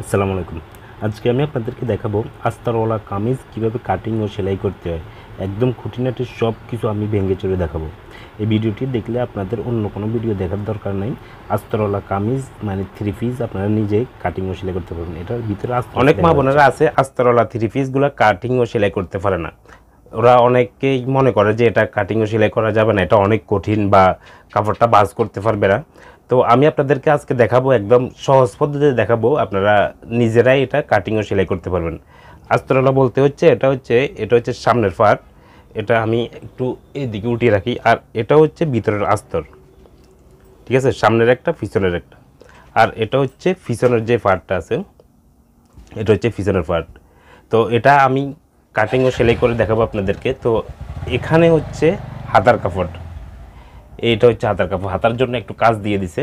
আসসালামু আলাইকুম। আজকে আমি আপনাদেরকে দেখাবো আস্তরওয়ালা কামিজ কিভাবে কাটিং ও সেলাই করতে হয়। একদম খুঁটিনাটি সব কিছু আমি ভেঙে চুরে দেখাবো। এই ভিডিওটি দেখলে আপনাদের অন্য কোনো ভিডিও দেখার দরকার নাই। আস্তরওয়ালা কামিজ মানে থ্রি পিস আপনারা নিজেই কাটিং ও সেলাই করতে পারবেন। এটার ভিতরে আস্তর অনেক মা বোনেরা আছে আস্তরওয়ালা থ্রি পিসগুলো কাটিং ও সেলাই করতে পারে না। ওরা অনেকেই মনে করে যে এটা কাটিং ও সেলাই করা যাবে না, এটা অনেক কঠিন বা কাপড়টা ভাঁজ করতে পারবে না। তো আমি আপনাদেরকে আজকে দেখাবো, একদম সহজ পদ্ধতিতে দেখাবো, আপনারা নিজেরাই এটা কাটিং ও সেলাই করতে পারবেন। আস্তরওয়ালা বলতে হচ্ছে এটা হচ্ছে সামনের পার্ট। এটা আমি একটু এদিকে উঠিয়ে রাখি, আর এটা হচ্ছে ভিতরের আস্তর, ঠিক আছে, সামনের একটা পিছনের একটা। আর এটা হচ্ছে পিছনের যে পার্টটা আছে, এটা হচ্ছে পিছনের পার্ট। তো এটা আমি কাটিং ও সেলাই করে দেখাবো আপনাদেরকে। তো এখানে হচ্ছে হাতার কাপড়, এইটা হচ্ছে হাতার কাপড়। হাতার জন্য একটু কাজ দিয়ে দিছে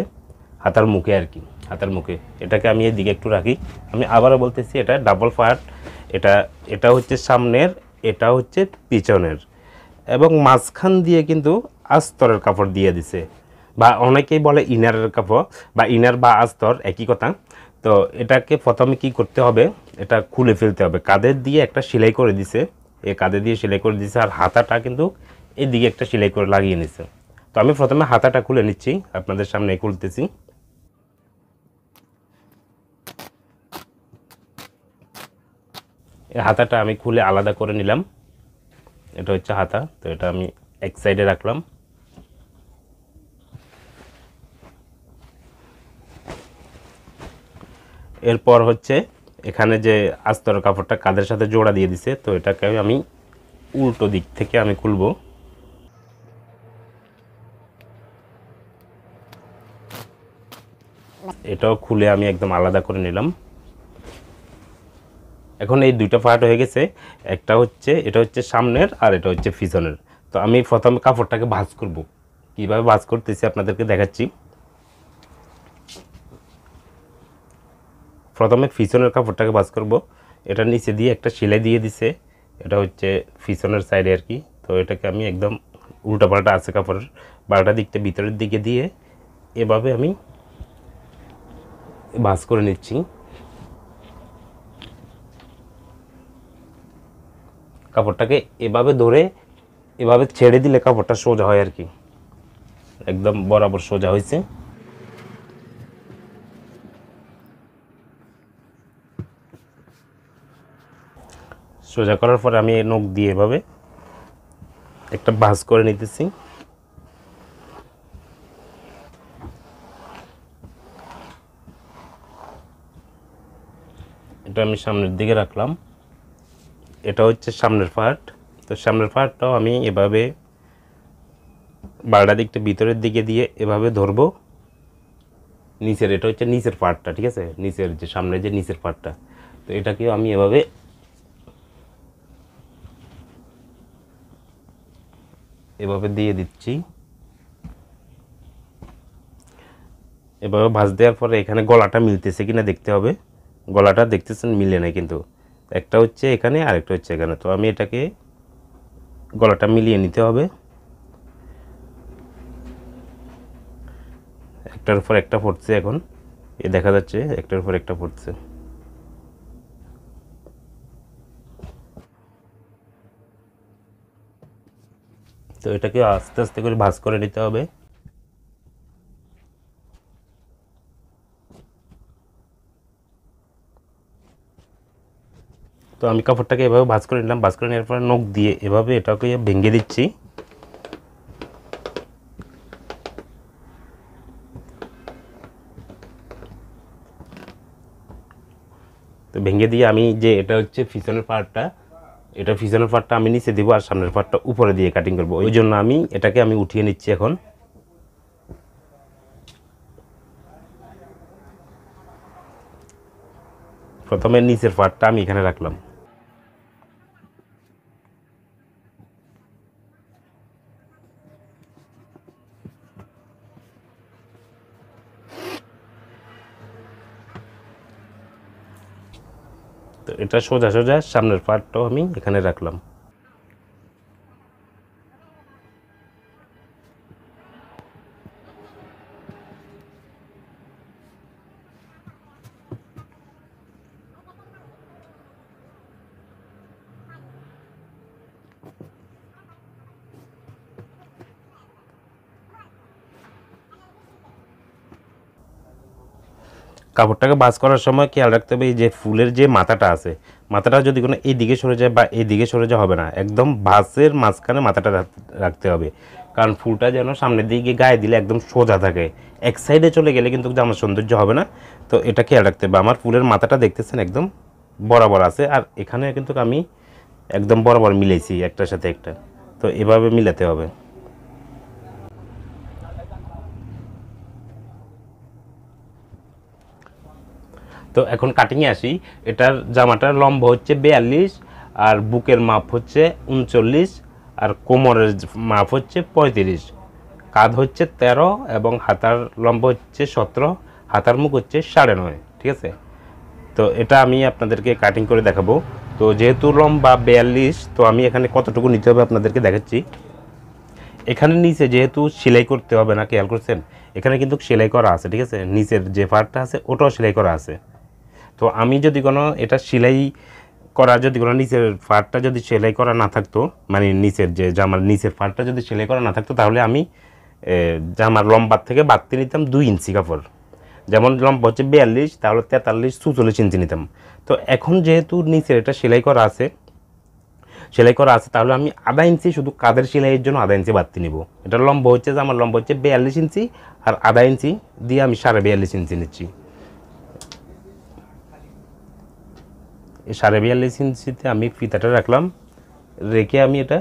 হাতার মুখে আর কি, হাতার মুখে। এটাকে আমি এদিকে একটু রাখি। আমি আবারও বলতেছি, এটা ডাবল পার্ট। এটা এটা হচ্ছে সামনের, এটা হচ্ছে পিছনের, এবং মাঝখান দিয়ে কিন্তু আস্তরের কাপড় দিয়ে দিছে, বা অনেকেই বলে ইনারের কাপড়, বা ইনার বা আস্তর একই কথা। তো এটাকে প্রথমে কি করতে হবে, এটা খুলে ফেলতে হবে। কাঁধের দিয়ে একটা সেলাই করে দিছে, এই কাঁধে দিয়ে সেলাই করে দিছে, আর হাতাটা কিন্তু এদিকে একটা সেলাই করে লাগিয়ে নিছে। তো আমি প্রথমে হাতাটা খুলে নিচ্ছি, আপনাদের সামনে খুলতেছি। এই হাতাটা আমি খুলে আলাদা করে নিলাম। এটা হচ্ছে হাতা, তো এটা আমি এক সাইডে রাখলাম। এরপর হচ্ছে এখানে যে আস্তর কাপড়টা কাঁধের সাথে জোড়া দিয়ে দিছে, তো এটাকে আমি উল্টো দিক থেকে আমি খুলবো। এটাও খুলে আমি একদম আলাদা করে নিলাম। এখন এই দুইটা পার্ট হয়ে গেছে। একটা হচ্ছে, এটা হচ্ছে সামনের, আর এটা হচ্ছে পিছনের। তো আমি প্রথমে কাপড়টাকে ভাঁজ করব। কিভাবে ভাঁজ করতেছি আপনাদেরকে দেখাচ্ছি। প্রথমে পিছনের কাপড়টাকে ভাঁজ করব। এটা নিচে দিয়ে একটা সেলাই দিয়ে দিছে, এটা হচ্ছে পিছনের সাইডে আর কি। তো এটাকে আমি একদম উল্টা পাল্টা আছে কাপড়ের, বারোটা দিকটা ভিতরের দিকে দিয়ে এভাবে আমি ভাঁজ করে নিচ্ছি। কাপড়টাকে এভাবে ধরে এভাবে ছেড়ে দিলে কাপড়টা সোজা হয় আর কি, একদম বরাবর সোজা হয়েছে। সোজা করার পরে আমি নখ দিয়ে এভাবে একটা ভাঁজ করে নিতেছি। এটা আমি সামনের দিকে রাখলাম। এটা হচ্ছে সামনের পার্ট। তো সামনের পার্টটাও আমি এভাবে বারোটা দিকটা ভিতরের দিকে দিয়ে এভাবে ধরবো। নিচের, এটা হচ্ছে নিচের পার্টটা, ঠিক আছে, নিচের যে সামনে যে নিচের পার্টটা। তো এটাকেও আমি এভাবে এভাবে দিয়ে দিচ্ছি। এভাবে ভাঁজ দেওয়ার পরে এখানে গলাটা মিলতেছে কিনা দেখতে হবে। গলাটা দেখতেছেন মিলে না কিন্তু, একটা হচ্ছে এখানে আর একটা হচ্ছে এখানে। তো আমি এটাকে গলাটা মিলিয়ে নিতে হবে। একটার উপর একটা পড়ছে, এখন এ দেখা যাচ্ছে একটার উপর একটা পড়ছে। তো এটাকে আস্তে আস্তে করে ভাঁজ করে নিতে হবে। তো আমি কাপড়টাকে এভাবে ভাঁজ করে নিলাম। ভাঁজ করে নেওয়ার পরে নখ দিয়ে এভাবে এটাকে ভেঙে দিচ্ছি। তো ভেঙে দিয়ে আমি যে এটা হচ্ছে পিছনের পার্টটা, এটা পিছনের পার্টটা আমি নিচে দিব, আর সামনের পার্টটা উপরে দিয়ে কাটিং করব। ওই জন্য আমি এটাকে আমি উঠিয়ে নিচ্ছি এখন। প্রথমে নিচের পার্টটা আমি এখানে রাখলাম। তো এটা সোজা সোজা সামনের পার্টটাও আমি এখানে রাখলাম। কাপড়টাকে ভাঁজ করার সময় খেয়াল রাখতে হবে এই যে ফুলের যে মাথাটা আছে, মাথাটা যদি কোনো এই দিকে সরে যায় বা এই দিকে সরে যাওয়া হবে না, একদম ভাঁজের মাঝখানে মাথাটা রাখতে হবে, কারণ ফুলটা যেন সামনের দিকে গায়ে দিলে একদম সোজা থাকে। এক সাইডে চলে গেলে কিন্তু জামার সৌন্দর্য হবে না। তো এটা খেয়াল রাখতে হবে। আমার ফুলের মাথাটা দেখতেছেন একদম বরাবর আছে, আর এখানে কিন্তু আমি একদম বরাবর মিলেছি একটার সাথে একটা। তো এভাবে মিলাতে হবে। তো এখন কাটিংয়ে আসি। এটার জামাটার লম্বা হচ্ছে 42, আর বুকের মাপ হচ্ছে 39, আর কোমরের মাপ হচ্ছে 35, কাঁধ হচ্ছে 13, এবং হাতার লম্বা হচ্ছে 17, হাতার মুখ হচ্ছে 9.5। ঠিক আছে, তো এটা আমি আপনাদেরকে কাটিং করে দেখাবো। তো যেহেতু লম্বা 42, তো আমি এখানে কতটুকু নিতে হবে আপনাদেরকে দেখাচ্ছি। এখানে নিচে যেহেতু সেলাই করতে হবে না, খেয়াল করছেন এখানে কিন্তু সেলাই করা আছে। ঠিক আছে, নিচের যে পার্টটা আছে ওটাও সেলাই করা আছে। তো আমি যদি কোনো এটা সেলাই করা, যদি কোনো নিচের পার্টটা যদি সেলাই করা না থাকতো, মানে নিচের যে জামার নিচের পার্টটা যদি সেলাই করা না থাকতো, তাহলে আমি জামার লম্বার থেকে বাড়তি নিতাম 2 ইঞ্চি কাপড়। যেমন লম্বা হচ্ছে 42, তাহলে 43 44 ইঞ্চি নিতাম। তো এখন যেহেতু নিচের এটা সেলাই করা আছে, তাহলে আমি আধা ইঞ্চি শুধু কাঁধের সেলাইয়ের জন্য আধা ইঞ্চি বাড়তি নিব। এটা লম্বা হচ্ছে, জামার লম্বা হচ্ছে 42 ইঞ্চি, আর আধা ইঞ্চি দিয়ে আমি 42.5 ইঞ্চি নিচ্ছি। 42.5 ইঞ্চিতে আমি ফিতাটা রাখলাম, রেখে আমি এটা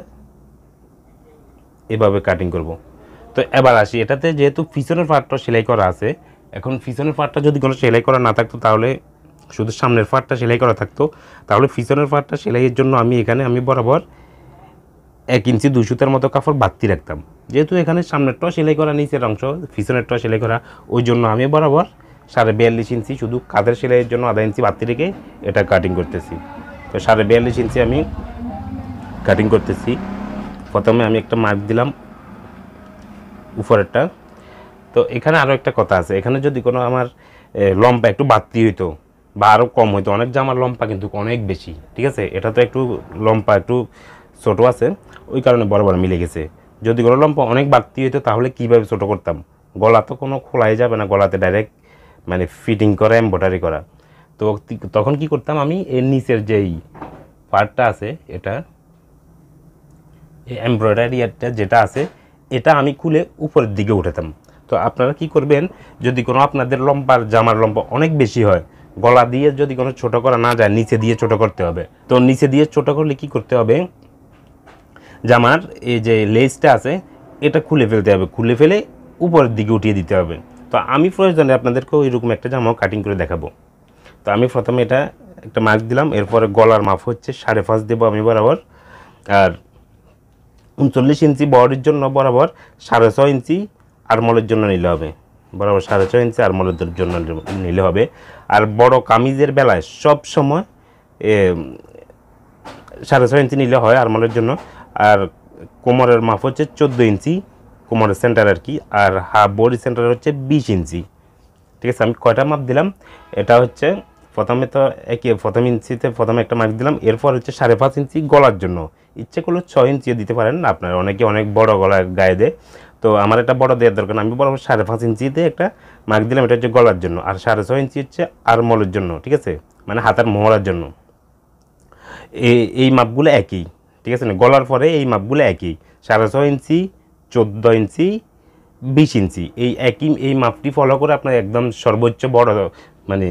এভাবে কাটিং করব। তো এবার আসি, এটাতে যেহেতু পিছনের পার্টটা সেলাই করা আছে, এখন পিছনের পার্টটা যদি কোনো সেলাই করা না থাকতো, তাহলে শুধু সামনের পার্টটা সেলাই করা থাকতো, তাহলে পিছনের পার্টটা সেলাইয়ের জন্য আমি বরাবর 1 ইঞ্চি 2 সুতার মতো কাপড় বাড়তি রাখতাম। যেহেতু এখানে সামনেরটাও সেলাই করা, নিচের অংশ পিছনেরটাও সেলাই করা, ওই জন্য আমি বরাবর 42.5 ইঞ্চি শুধু কাঁধের সেলাইয়ের জন্য আধা ইঞ্চি বাড়তি রেখে এটা কাটিং করতেছি। তো 42.5 ইঞ্চি আমি কাটিং করতেছি। প্রথমে আমি একটা মার্ক দিলাম উপরেরটা। তো এখানে আরও একটা কথা আছে, এখানে যদি কোনো আমার লম্বা একটু বাড়তি হইতো বা আরও কম হইতো, অনেক জামার লম্বা কিন্তু অনেক বেশি। ঠিক আছে, এটা তো একটু লম্বা একটু ছোটো আছে, ওই কারণে বরাবর মিলে গেছে। যদি কোনো লম্বা অনেক বাড়তি হইতো, তাহলে কীভাবে ছোটো করতাম? গলা তো কোনো খোলাই যাবে না, গলাতে ডাইরেক্ট মানে ফিটিং করা, এমব্রয়ডারি করা। তো তখন কি করতাম, আমি এর নিচের যেই পার্টটা আছে, এটা এমব্রয়ডারিটা যেটা আছে, এটা আমি খুলে উপরের দিকে উঠাতাম। তো আপনারা কি করবেন, যদি কোনো আপনাদের লম্বার জামার লম্বা অনেক বেশি হয়, গলা দিয়ে যদি কোনো ছোটো করা না যায়, নিচে দিয়ে ছোটো করতে হবে। তো নিচে দিয়ে ছোটো করলে কি করতে হবে, জামার এই যে লেসটা আছে এটা খুলে ফেলতে হবে, খুলে ফেলে উপরের দিকে উঠিয়ে দিতে হবে। তো আমি প্রয়োজনে আপনাদেরকে ওইরকম একটা জামাও কাটিং করে দেখাবো। তো আমি প্রথমে এটা একটা মার্ক দিলাম, এরপরে গলার মাপ হচ্ছে 5.5 দেবো আমি বরাবর, আর 39 ইঞ্চি বডির জন্য বরাবর 6.5 ইঞ্চি আরমলের জন্য নিলে হবে, বরাবর 6.5 ইঞ্চি আরমলের জন্য নিলে হবে। আর বড় কামিজের বেলায় সব সময় 6.5 ইঞ্চি নিলে হয় আরমলের জন্য। আর কোমরের মাপ হচ্ছে 14 ইঞ্চি, কোমরের সেন্টার আর কি, আর হাফ বডি সেন্টার হচ্ছে 20 ইঞ্চি। ঠিক আছে, আমি কয়টা মাপ দিলাম, এটা হচ্ছে প্রথমে তো প্রথম ইঞ্চিতে প্রথমে একটা মার্ক দিলাম, এরপর হচ্ছে 5.5 ইঞ্চি গলার জন্য। ইচ্ছে করলে 6 ইঞ্চিও দিতে পারেন আপনারা, অনেকে অনেক বড় গলার গায়ে দেয়। তো আমার এটা বড় দেওয়ার দরকার না, আমি বরাবর 5.5 ইঞ্চিতে একটা মার্ক দিলাম, এটা হচ্ছে গলার জন্য। আর 6.5 ইঞ্চি হচ্ছে আরমলের জন্য। ঠিক আছে, মানে হাতার মোহরার জন্য। এই মাপগুলো একই। ঠিক আছে না, গলার পরে এই মাপগুলো একই, 6.5 ইঞ্চি, 14 ইঞ্চি, 20 ইঞ্চি, এই মাপটি ফলো করে আপনার একদম সর্বোচ্চ বড় মানে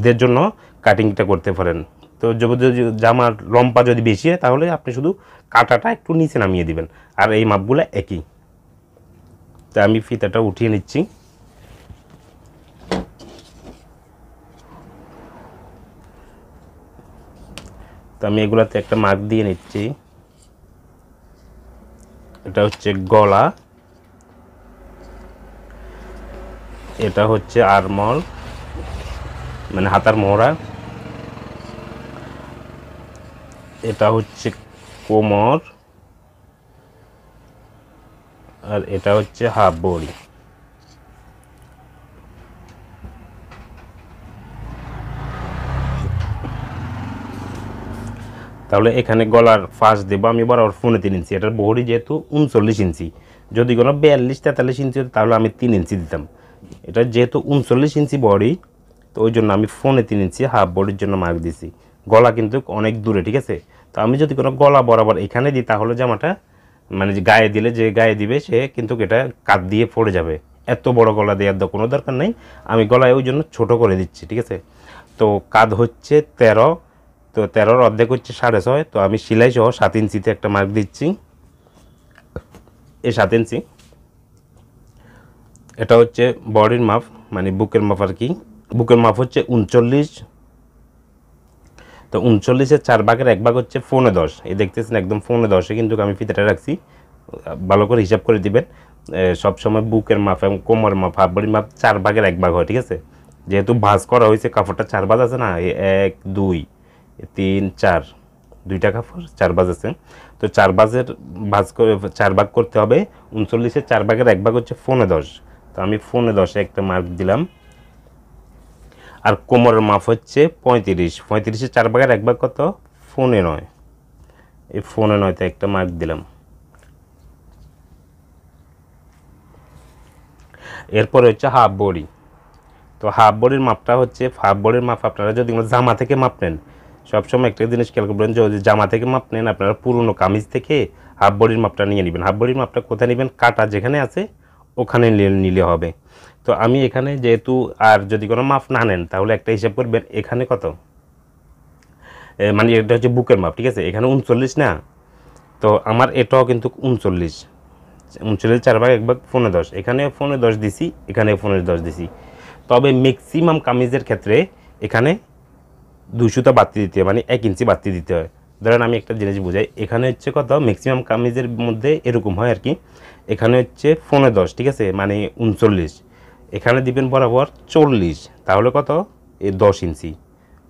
দের জন্য কাটিংটা করতে পারেন। তো যদি জামার লম্বা যদি বেশি হয়, তাহলে আপনি শুধু কাটাটা একটু নিচে নামিয়ে দিবেন, আর এই মাপগুলো একই। তা আমি ফিতাটা উঠিয়ে নিচ্ছি। তো আমি এগুলাতে একটা মার্ক দিয়ে নিচ্ছি। এটা হচ্ছে গলা, এটা হচ্ছে আরমল মানে হাতার মোহরা, এটা হচ্ছে কোমর, আর এটা হচ্ছে হাফ বডি। তাহলে এখানে গলার ফাঁস দেবো আমি বরাবর 3.5 ইঞ্চি, এটার বডি যেহেতু 39 ইঞ্চি, যদি কোনো 42 43 ইঞ্চি হতো তাহলে আমি 3 ইঞ্চি দিতাম। এটা যেহেতু 39 ইঞ্চি বডি, তো ওই জন্য আমি ফোনে 3 ইঞ্চি হাফ বডির জন্য মার্ক দিছি। গলা কিন্তু অনেক দূরে, ঠিক আছে। তো আমি যদি কোনো গলা বরাবর এখানে দিই তাহলে জামাটা মানে যে গায়ে দিলে যে গায়ে দিবে সে কিন্তু এটা কাঁধ দিয়ে পড়ে যাবে। এত বড় গলা দেওয়ার কোনো দরকার নেই, আমি গলায় ওই জন্য ছোটো করে দিচ্ছি, ঠিক আছে। তো কাঁধ হচ্ছে 13, তো 13-র অর্ধেক হচ্ছে 6.5। তো আমি সেলাই সহ 7 ইঞ্চিতে একটা মার্ক দিচ্ছি। এই 7 ইঞ্চি এটা হচ্ছে বডির মাপ, মানে বুকের মাপ আর কি। বুকের মাপ হচ্ছে 39। তো 39-এর 4 ভাগের 1 ভাগ হচ্ছে 4.10। এই দেখতেছেন একদম 4.10-এ কিন্তু আমি ফিতাটা রাখছি। ভালো করে হিসাব করে দিবেন। সবসময় বুকের মাপ এবং কোমরের মাপ হাফ বডির মাপ 4 ভাগের 1 ভাগ হয়, ঠিক আছে। যেহেতু ভাঁজ করা হয়েছে কাপড়টা 4 ভাঁজ আছে না, 1 2 3 4, 2টা কাপড় 4 ভাঁজ আছে। তো 4 ভাঁজের ভাঁজ করে 4 ভাগ করতে হবে। 39-এর 4 ভাগের 1 ভাগ হচ্ছে 4.10। তো আমি 4.10-এ একটা মার্ক দিলাম। আর কোমরের মাপ হচ্ছে 35। 35-এর 4 ভাগের 1 ভাগ কত? 15। এই 15-তে একটা মার্ক দিলাম। এরপরে হচ্ছে হাফ বডি। তো হাফ বডির মাপটা হচ্ছে, হাফ বডির মাপ আপনারা যদি জামা থেকে মাপ নেন, সবসময় একটা জিনিস খেয়াল করবেন, যদি জামা থেকে মাপ নেন আপনারা পুরনো কামিজ থেকে হাফ বডির মাপটা নিয়ে নেবেন। হাফ বডির মাপটা কোথায় নেবেন? কাটা যেখানে আছে ওখানে নিলে হবে। তো আমি এখানে যেহেতু, আর যদি কোনো মাপ না নেন তাহলে একটা হিসাব করবেন এখানে কত, মানে এটা হচ্ছে বুকের মাপ, ঠিক আছে। এখানে 39 না, তো আমার এটাও কিন্তু 39। 39 4 ভাগ 1 ভাগ 15.10, এখানে 15.10 দিছি, এখানে 15.10 দিছি। তবে ম্যাক্সিমাম কামিজের ক্ষেত্রে এখানে 2 সুতা বাড়তি দিতে হয়, মানে 1 ইঞ্চি বাড়তি দিতে হয়। ধরেন আমি একটা জিনিস বুঝাই, এখানে হচ্ছে কত, ম্যাক্সিমাম কামিজের মধ্যে এরকম হয় আর কি। এখানে হচ্ছে 15.10, ঠিক আছে, মানে 39। এখানে দিবেন বরাবর 40, তাহলে কত, এই 10 ইঞ্চি।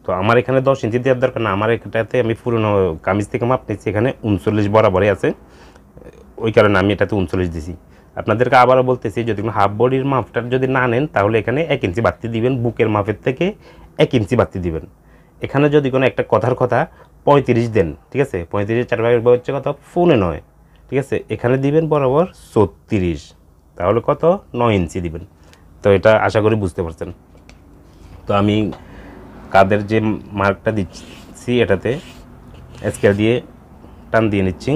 তো আমার এখানে 10 ইঞ্চি দেওয়ার দরকার না, আমার এটাতে আমি পুরনো কামিজ থেকে মাপ নিচ্ছি, এখানে 39 বরাবরই আছে, ওই কারণে আমি এটাতে 39 দিছি। আপনাদেরকে আবারও বলতেছি, যদি হাফ বডির মাপটা যদি না নেন তাহলে এখানে 1 ইঞ্চি বাড়তি দিবেন, বুকের মাপের থেকে 1 ইঞ্চি বাড়তি দিবেন। এখানে যদি কোনো একটা কথার কথা 35 দেন, ঠিক আছে, 35-এর 4 ভাগের হচ্ছে কত, 15, ঠিক আছে। এখানে দিবেন বরাবর 36, তাহলে কত, 9 ইঞ্চি দিবেন। তো এটা আশা করি বুঝতে পারছেন। তো আমি কাদের যে মার্কটা দিচ্ছি এটাতে স্কেল দিয়ে টান দিয়ে নিচ্ছি।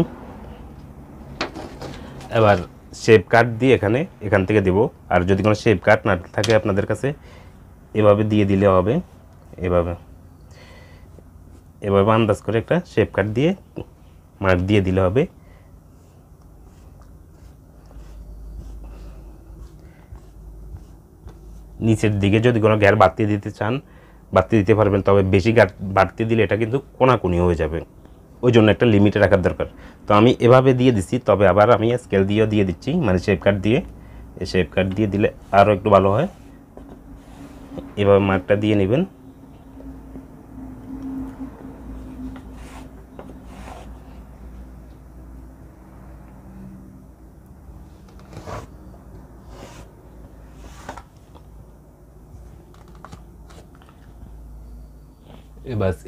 এবার শেপ কাট দিয়ে এখান থেকে দেব। আর যদি কোনো শেপ কাট না থাকে আপনাদের কাছে, এভাবে দিয়ে দিলে হবে। এভাবে আন্দাজ করে একটা শেপ কাট দিয়ে মার্ক দিয়ে দিলে হবে। নিচের দিকে যদি কোনো ঘের বাড়তি দিতে চান বাড়তি দিতে পারবেন, তবে বেশি বাড়তি দিলে এটা কিন্তু কোনাকুনি হয়ে যাবে, ওই জন্য একটা লিমিটে রাখার দরকার। তো আমি এভাবে দিয়ে দিচ্ছি, তবে আবার আমি স্কেল দিয়েও দিয়ে দিচ্ছি, মানে শেপ কাট দিয়ে। এই শেপ কাট দিয়ে দিলে আরও একটু ভালো হয়। এভাবে মার্কটা দিয়ে নেবেন।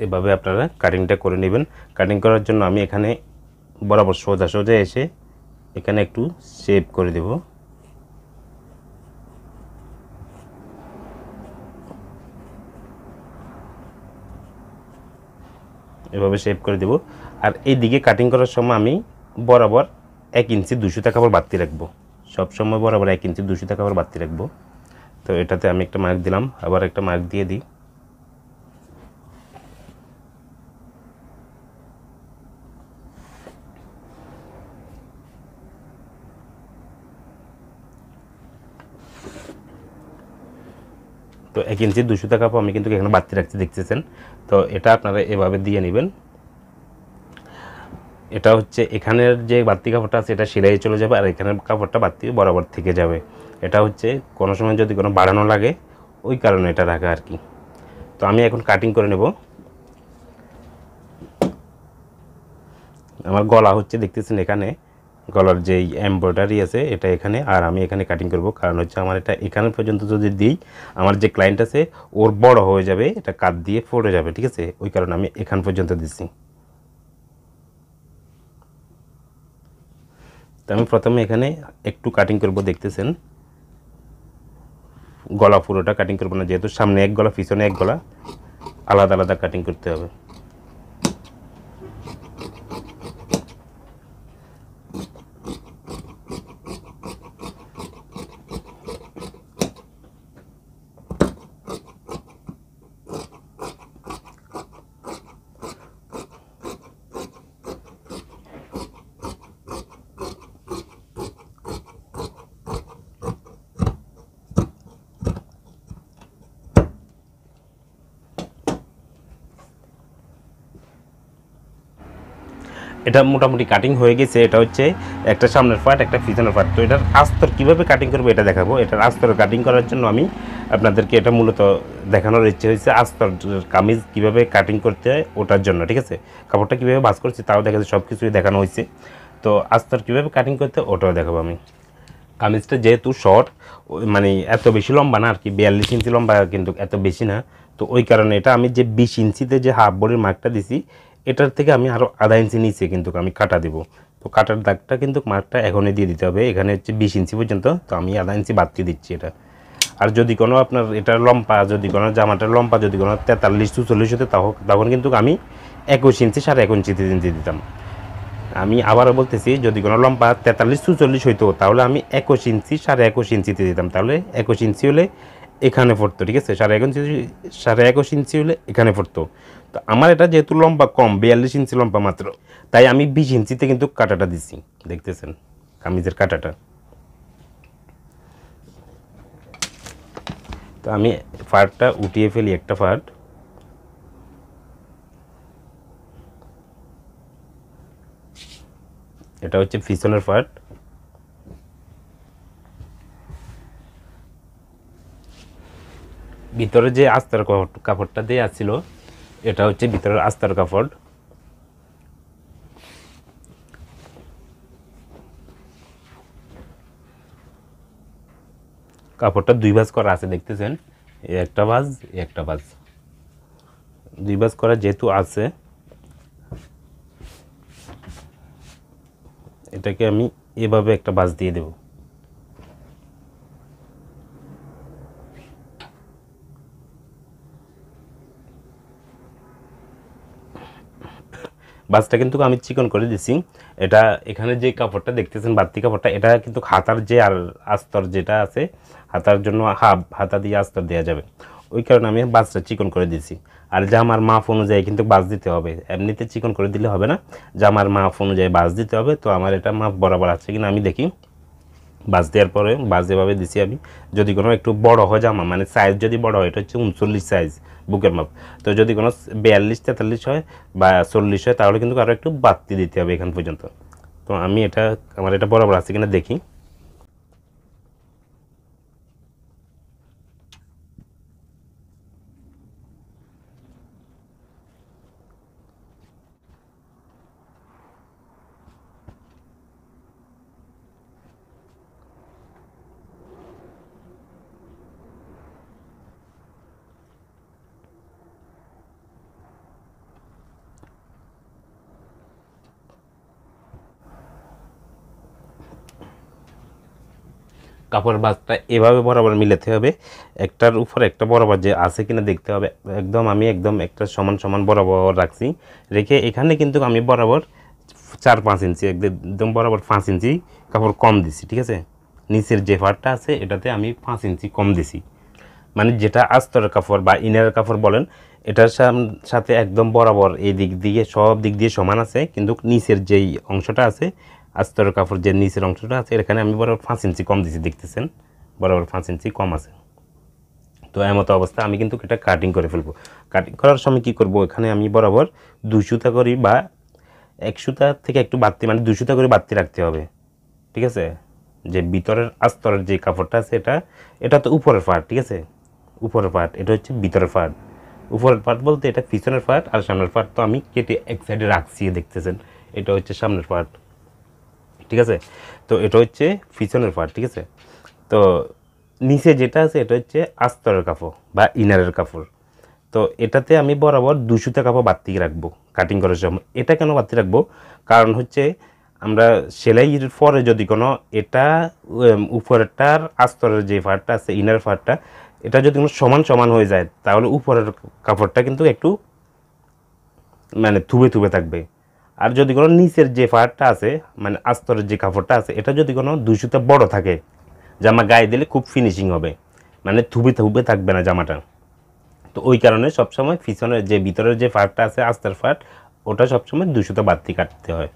এভাবে আপনারা কাটিংটা করে নেবেন। কাটিং করার জন্য আমি এখানে বরাবর সোজা এসে এখানে একটু শেপ করে দেব। এভাবে শেপ করে দেব। আর এই দিকে কাটিং করার সময় আমি বরাবর 1 ইঞ্চি 200 টাকা কাপড় বাড়তি রাখবো। সবসময় বরাবর 1 ইঞ্চি 200 টাকা কাপড় বাড়তি রাখবো। তো এটাতে আমি একটা মার্ক দিলাম, আবার একটা মার্ক দিয়ে দিই। তো 1 ইঞ্চি 200 টাকা আমি কিন্তু এখানে বাড়তি রাখছি, দেখতেছেন। তো এটা আপনারা এভাবে দিয়ে নেবেন। এটা হচ্ছে এখানের যে বাড়তি কাপড়টা আছে এটা সেলাই চলে যাবে, আর এখানের কাপড়টা বাড়তি বরাবর থেকে যাবে। এটা হচ্ছে কোনো সময় যদি কোনো বাড়ানো লাগে ওই কারণে এটা রাখা আর কি। তো আমি এখন কাটিং করে নেব। আমার গলা হচ্ছে দেখতেছেন, এখানে গলার যে এমব্রয়ডারি আছে এটা এখানে, আর আমি এখানে কাটিং করব। কারণ হচ্ছে আমার এটা এখানে পর্যন্ত যদি দিই আমার যে ক্লায়েন্ট আছে ওর বড় হয়ে যাবে, এটা কাট দিয়ে পড়ে যাবে, ঠিক আছে। ওই কারণে আমি এখান পর্যন্ত দিচ্ছি। তো আমি প্রথমে এখানে একটু কাটিং করব, দেখতেছেন। গলা পুরোটা কাটিং করবো না, যেহেতু সামনে এক গলা পিছনে এক গলা, আলাদা আলাদা কাটিং করতে হবে। এটা মোটামুটি কাটিং হয়ে গেছে। এটা হচ্ছে একটা সামনের পার্ট, একটা পিছনের পার্ট। তো এটার আস্তর কীভাবে কাটিং করবো এটা দেখাবো। এটার আস্তর কাটিং করার জন্য আমি আপনাদেরকে এটা মূলত দেখানোর ইচ্ছে হয়েছে, আস্তর কামিজ কীভাবে কাটিং করতে হয় ওটার জন্য, ঠিক আছে। কাপড়টা কীভাবে ভাঁজ করছি তাও দেখা যাচ্ছে, সব কিছুই দেখানো হয়েছে। তো আস্তর কীভাবে কাটিং করতে হয় ওটাও দেখাবো আমি। কামিজটা যেহেতু শর্ট, মানে এত বেশি লম্বা না আর কি, 42 ইঞ্চি লম্বা, কিন্তু এত বেশি না। তো ওই কারণে এটা আমি যে 20 ইঞ্চিতে যে হাফ বডির মার্কটা দিছি, এটার থেকে আমি আরও আধা ইঞ্চি নিচে কিন্তু আমি কাটা দেবো। তো কাটার দাগটা কিন্তু মার্কটা এখনই দিয়ে দিতে হবে। এখানে হচ্ছে 20 ইঞ্চি পর্যন্ত, তো আমি আধা ইঞ্চি বাড়তি দিচ্ছি এটা। আর যদি কোনো আপনার এটার লম্বা, যদি কোনো জামাটার লম্বা যদি কোনো 43-44 হতে, তখন কিন্তু আমি 21 ইঞ্চি 21.5 ইঞ্চি দিতাম। আমি আবারও বলতেছি, যদি কোনো লম্বা 43-44 হইতো তাহলে আমি 21 ইঞ্চি 21.5 ইঞ্চিতে দিতাম, তাহলে 21 ইঞ্চি হলে এখানে পড়তো, ঠিক আছে। 21.5 ইঞ্চি হলে এখানে পড়তো। তো আমার এটা যেহেতু লম্বা কম, 42 ইঞ্চি লম্বা মাত্র, তাই আমি 20 ইঞ্চিতে কিন্তু কাটাটা দিচ্ছি, দেখতেছেন কামিজের কাটাটা। তো আমি ফাড়টা উঠিয়ে ফেলি, একটা ফাড়। এটা হচ্ছে পিছনের পার্ট। ভিতরে যে আস্তর কাপড়টা দিয়ে আসছিল, এটা হচ্ছে ভিতরের আস্তর কাপড়। কাপড়টা 2 ভাঁজ করা আছে, দেখতেছেন, একটা ভাঁজ একটা ভাঁজ, 2 ভাঁজ করা যেহেতু আছে, এটাকে আমি এভাবে একটা ভাঁজ দিয়ে দেব। ভাঁজটা কিন্তু আমি চিকন করে দিছি। এটা এখানে যে কাপড়টা দেখতেছেন, বাড়তি কাপড়টা, এটা কিন্তু হাতার যে আর আস্তর যেটা আছে, হাতার জন্য হাতা দিয়ে আস্তর দেওয়া যাবে, ওই কারণে আমি ভাঁজটা চিকন করে দিছি। আর জামার মাপ অনুযায়ী কিন্তু ভাঁজ দিতে হবে, এমনিতে চিকন করে দিলে হবে না, জামার মাপ অনুযায়ী ভাঁজ দিতে হবে। তো আমার এটা মাপ বরাবর আছে কিনা আমি দেখি। ভাঁজ দেওয়ার পরে ভাঁজ যেভাবে দিছি আমি, যদি কোনো একটু বড় হয় জামা, মানে সাইজ যদি বড় হয়, এটা হচ্ছে 39 সাইজ বুকের মাপ। তো যদি কোনো 42-43 হয় বা 40 হয়, তাহলে কিন্তু আরও একটু বাড়তি দিতে হবে এখান পর্যন্ত। তো আমি এটা, আমার এটা বরাবর আছে কিনা দেখি। কাপড়ের ভাঁজটা এভাবে বরাবর মিলাতে হবে, একটার উপর একটা বরাবর যে আছে কিনা দেখতে হবে। একদম আমি একদম একটা সমান সমান বরাবর রাখছি, রেখে এখানে কিন্তু আমি বরাবর 4-5 ইঞ্চি, একদম বরাবর 5 ইঞ্চি কাপড় কম দিছি, ঠিক আছে। নিচের যে পার্টটা আছে এটাতে আমি 5 ইঞ্চি কম দিছি, মানে যেটা আস্তরের কাপড় বা ইনারের কাপড় বলেন, এটার সাথে একদম বরাবর এই দিক দিয়ে সব দিক দিয়ে সমান আছে, কিন্তু নিচের যেই অংশটা আছে, আস্তরের কাপড় যে নিচের অংশটা আছে, এখানে আমি বরাবর 5 ইঞ্চি কম দিছি, দেখতেছেন বরাবর 5 ইঞ্চি কম আছে। তো এমতো অবস্থা আমি কিন্তু এটা কাটিং করে ফেলবো। কাটিং করার সময় কি করব, এখানে আমি বরাবর 2 সুতা করি বা 1 সুতা থেকে একটু বাড়তি, মানে 2 সুতা করে বাড়তি রাখতে হবে, ঠিক আছে। যে ভিতরের আস্তরের যে কাপড়টা আছে, এটা তো উপরের পার্ট, ঠিক আছে, উপরের পার্ট, এটা হচ্ছে ভিতরের পার্ট। উপরের পার্ট বলতে এটা পিছনের পার্ট, আর সামনের পার্ট তো আমি কেটে এক সাইডে রাখছি, দেখতেছেন, এটা হচ্ছে সামনের পার্ট, ঠিক আছে। তো এটা হচ্ছে পিছনের পার্ট, ঠিক আছে। তো নিচে যেটা আছে এটা হচ্ছে আস্তরের কাপড় বা ইনারের কাপড়। তো এটাতে আমি বরাবর 2 সুতা কাপড় বাড়তি রাখবো কাটিং করার সময়। এটা কেন বাড়তি রাখবো, কারণ হচ্ছে আমরা সেলাইয়ের পরে যদি কোনো এটা উপরেরটার আস্তরের যে পার্টটা আছে ইনার পার্টটা এটা যদি কোনো সমান সমান হয়ে যায় তাহলে উপরের কাপড়টা কিন্তু একটু মানে থুবে থুবে থাকবে। আর যদি কোনো নিচের যে পার্টটা আছে মানে আস্তরের যে কাপড়টা আছে এটা যদি কোনো 2 সুতা বড় থাকে জামা গায়ে দিলে খুব ফিনিশিং হবে, মানে থুবে থুবে থাকবে না জামাটা। তো ওই কারণে সবসময় পিছনের যে ভিতরের যে পার্টটা আছে আস্তের পার্ট ওটা সবসময় 2 সুতা বাড়তি কাটতে হয়।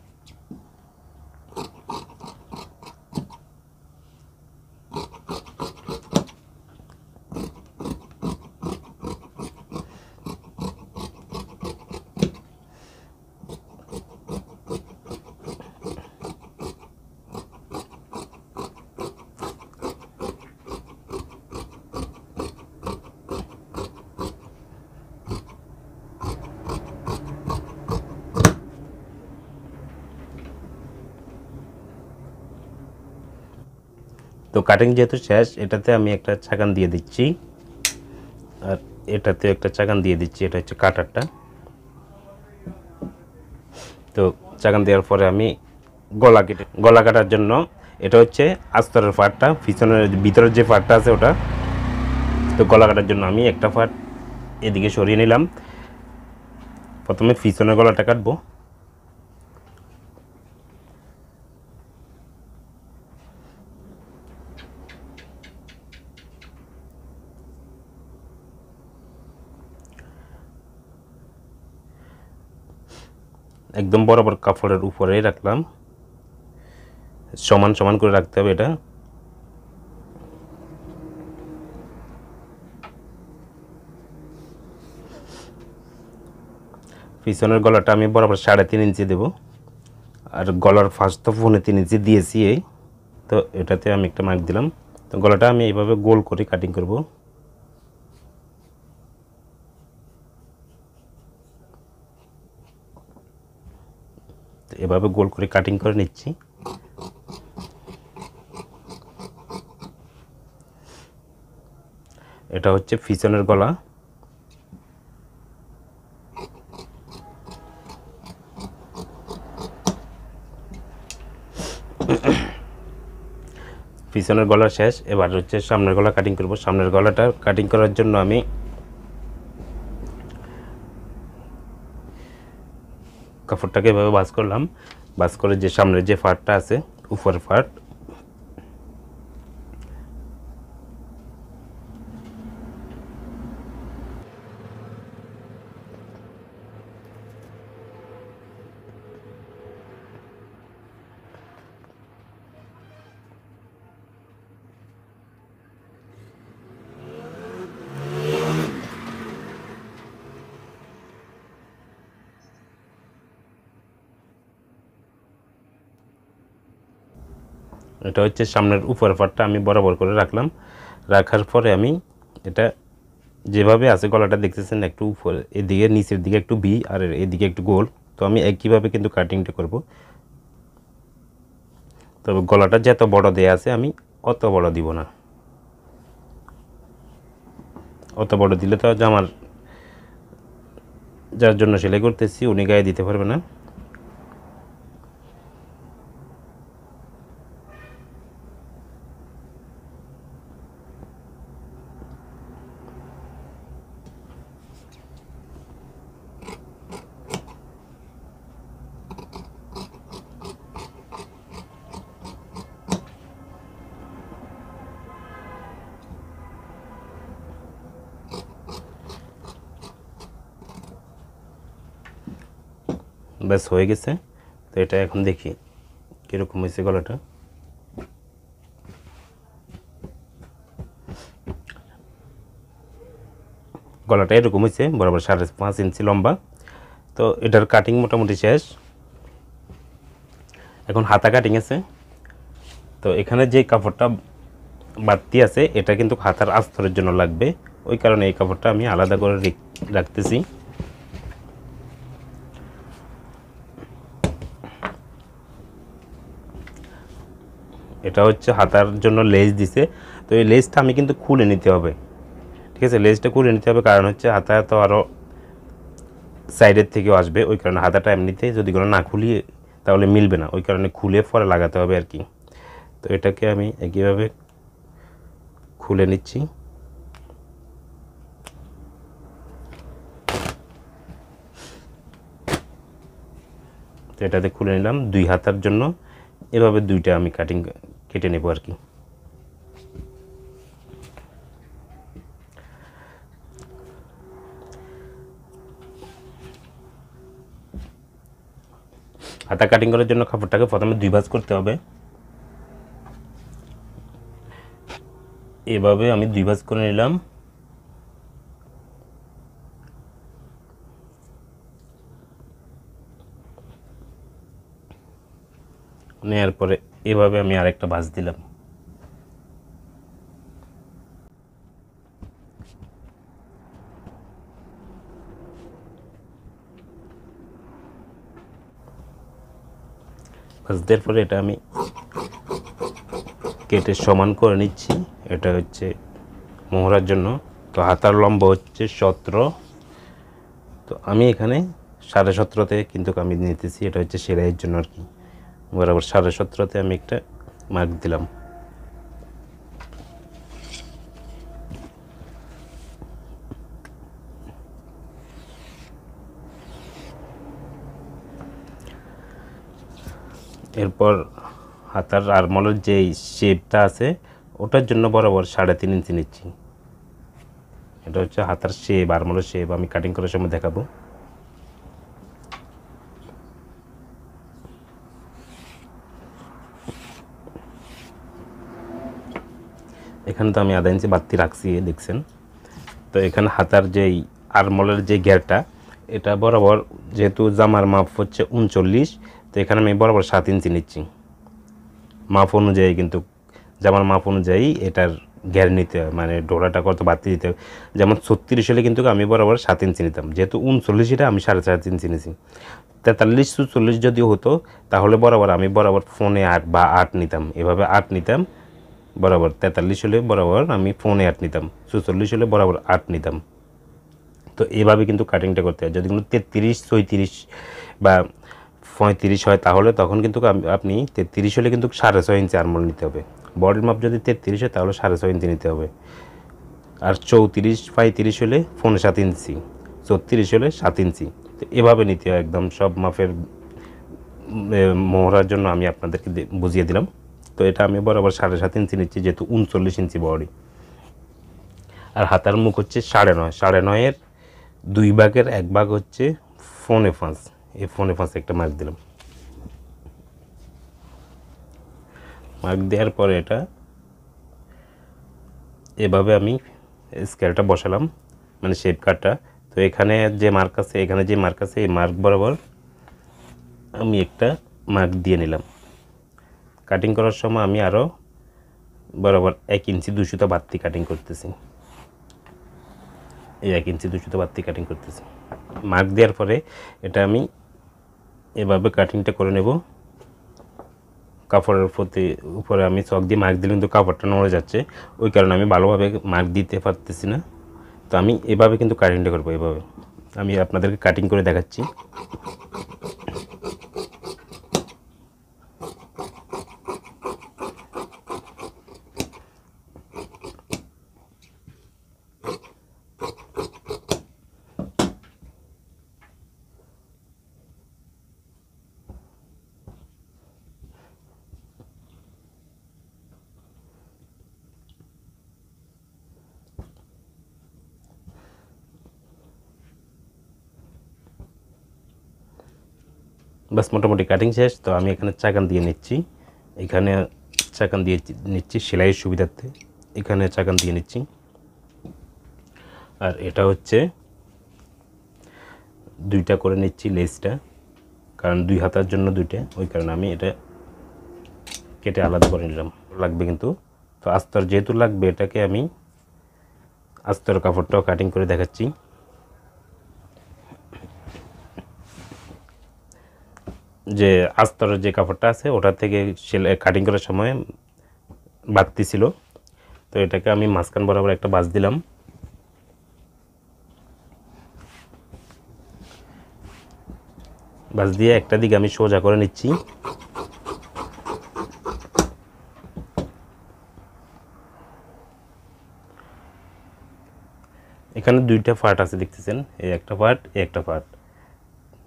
তো কাটিং যেহেতু শেষ এটাতে আমি একটা চাকান দিয়ে দিচ্ছি আর এটাতে একটা চাকান দিয়ে দিচ্ছি, এটা হচ্ছে কাটারটা। তো চাকান দেওয়ার পরে আমি গলা কাটার জন্য এটা হচ্ছে আস্তরের পার্টটা, পিছনের ভিতরের যে পার্টটা আছে ওটা। তো গলা কাটার জন্য আমি একটা পার্ট এদিকে সরিয়ে নিলাম। প্রথমে পিছনের গলাটা কাটবো। একদম বরাবর কাপড়ের উপরেই রাখলাম, সমান সমান করে রাখতে হবে এটা। পিছনের গলাটা আমি বরাবর 3.5 ইঞ্চি দেব আর গলার ফার্স্ট তো 3.5 ইঞ্চি দিয়েছি এই। তো এটাতে আমি একটা মার্ক দিলাম। তো গলাটা আমি এইভাবে গোল করে কাটিং করব। এভাবে গোল করে কাটিং করে নিচ্ছি। এটা হচ্ছে পিছনের গলা। পিছনের গলা শেষ, এবার হচ্ছে সামনের গলা কাটিং করব। সামনের গলাটা কাটিং করার জন্য আমি কাপড়টাকে এভাবে ভাঁজ করলাম। ভাঁজ করে যে সামনের যে পার্টটা আছে উপরের পার্ট এটা হচ্ছে সামনের উপরের পার্টটা আমি বরাবর করে রাখলাম। রাখার পরে আমি এটা যেভাবে আছে গলাটা দেখতেছেন একটু উপরে এদিকে নিচের দিকে একটু ভি আর এদিকে একটু গোল। তো আমি একইভাবে কিন্তু কাটিংটা করব। তবে গলাটা যত বড় দেয়া আছে আমি অত বড় দিব না, অত বড় দিলে তো জামার যার জন্য সেলাই করতেছি উনি গায়ে দিতে পারবে না। ব্যাস হয়ে গেছে। তো এটা এখন দেখি কীরকম হয়েছে গলাটা। গলাটা এরকম হয়েছে বরাবর 5.5 ইঞ্চি লম্বা। তো এটার কাটিং মোটামুটি শেষ। এখন হাতা কাটিং আছে। তো এখানে যে কাপড়টা বাড়তি আছে এটা কিন্তু হাতার আস্তরের জন্য লাগবে, ওই কারণে এই কাপড়টা আমি আলাদা করে রাখতেছি। এটা হচ্ছে হাতার জন্য লেস দিছে। তো এই লেসটা আমি কিন্তু খুলে নিতে হবে, ঠিক আছে? লেসটা খুলে নিতে হবে, কারণ হচ্ছে হাতা তো আরও সাইডের থেকেও আসবে, ওই কারণে হাতাটা এমনিতেই যদি কোনো না খুলিয়ে তাহলে মিলবে না, ওই কারণে খুলে পরে লাগাতে হবে আর কি। তো এটাকে আমি একইভাবে খুলে নিচ্ছি। তো এটাতে খুলে নিলাম 2 হাতার জন্য। এভাবে 2টা আমি কেটে নেব আর কি। হাতা কাটিং করার জন্য কাপড়টাকে প্রথমে 2 ভাঁজ করতে হবে। এভাবে আমি 2 ভাঁজ করে নিলাম। নেওয়ার পরে এভাবে আমি আরেকটা ভাঁজ দিলাম। ভাঁজ দেওয়ার পরে এটা আমি কেটে সমান করে নিচ্ছি। এটা হচ্ছে মোহরার জন্য। তো হাতার লম্বা হচ্ছে 17। তো আমি এখানে 17.5-তে কিন্তু আমি নিতেছি, এটা হচ্ছে সেলাইয়ের জন্য আর কি। বরাবর 17.5-তে আমি একটা মার্ক দিলাম। এরপর হাতার আরমলের যে শেপটা আছে ওটার জন্য বরাবর 3.5 ইঞ্চি নিচ্ছি। এটা হচ্ছে হাতার শেপ, আরমলের শেপ আমি কাটিং করার সময় দেখাবো। এখানে তো আমি 1/2 ইঞ্চি বাড়তি রাখছি দেখছেন। তো এখানে হাতার যেই আরমলের যে ঘেরটা, এটা বরাবর যেহেতু জামার মাপ হচ্ছে 39, তো এখানে আমি বরাবর 7 ইঞ্চি নিচ্ছি। মাপ অনুযায়ী কিন্তু জামার মাপ অনুযায়ী এটার ঘের নিতে হয়, মানে ডোরাটা কত বাড়তি দিতে হবে। যেমন 36 হলে কিন্তু আমি বরাবর 7 ইঞ্চি নিতাম, যেহেতু 39 এটা আমি 7.5 ইঞ্চি নিয়েছি। 43-44 যদিও হতো তাহলে বরাবর আমি বরাবর 8 বা 8 নিতাম, এভাবে 8 নিতাম বরাবর। 43 হলে বরাবর আমি 8 নিতাম, 44 হলে বরাবর 8 নিতাম। তো এভাবে কিন্তু কাটিংটা করতে হয়। যদি কোনো 33-36 বা 35 হয় তাহলে তখন কিন্তু আপনি 33 হলে কিন্তু 6.5 ইঞ্চি আরমোল নিতে হবে। বডির মাপ যদি 33 হয় তাহলে 6.5 ইঞ্চি নিতে হবে। আর 34-35 হলে 7.5 ইঞ্চি, 36 হলে 7 ইঞ্চি। তো এভাবে নিতে হয় একদম সব মাপের মোহরার জন্য আমি আপনাদেরকে বুঝিয়ে দিলাম। তো এটা আমি বরাবর 7.5 ইঞ্চি নিচ্ছি, যেহেতু 39 ইঞ্চি বডি। আর হাতার মুখ হচ্ছে 9.5, 9.5-এর 2 ভাগের 1 ভাগ হচ্ছে 4.5। এই 4.5 একটা মার্ক দিলাম। মার্ক দেওয়ার পরে এটা এভাবে আমি স্কেলটা বসালাম, মানে শেপ কাটটা। তো এখানে যে মার্ক আছে, এখানে যে মার্ক আছে, এই মার্ক বরাবর আমি একটা মার্ক দিয়ে নিলাম। কাটিং করার সময় আমি আরও বরাবর 1 ইঞ্চি 2 সুতা বাড়তি কাটিং করতেছি। এই 1 ইঞ্চি 2 সুতা বাড়তি কাটিং করতেছি। মার্ক দেওয়ার পরে এটা আমি এভাবে কাটিংটা করে নেব। কাপড়ের উপরে আমি চক দিয়ে মার্ক দিলে কিন্তু কাপড়টা নড়ে যাচ্ছে, ওই কারণে আমি ভালোভাবে মার্ক দিতে পারতেছি না। তো আমি এভাবে কিন্তু কাটিংটা করবো। এভাবে আমি আপনাদেরকে কাটিং করে দেখাচ্ছি। বাস মোটামুটি কাটিং শেষ। তো আমি এখানে চাকান দিয়ে নিচ্ছি, এখানে চাকান দিয়ে নিচ্ছি সেলাইয়ের সুবিধার্থে, এখানে চাকান দিয়ে নিচ্ছি। আর এটা হচ্ছে 2টা করে নিচ্ছি লেসটা, কারণ 2 হাতার জন্য 2টা, ওই কারণে আমি এটা কেটে আলাদা করে নিলাম। লাগবে কিন্তু, তো আস্তর যেহেতু লাগবে এটাকে আমি আস্তর কাপড়টাও কাটিং করে দেখাচ্ছি। যে আস্তরের যে কাপড়টা আছে ওটা থেকে সেলাই কাটিং করার সময় বাড়তি ছিল, তো এটাকে আমি মাঝখান বরাবর একটা ভাঁজ দিলাম। ভাঁজ দিয়ে একটা দিকে আমি সোজা করে নিচ্ছি। এখানে দুইটা পার্ট আছে দেখতেছেন, এই একটা পার্ট, এই একটা পার্ট,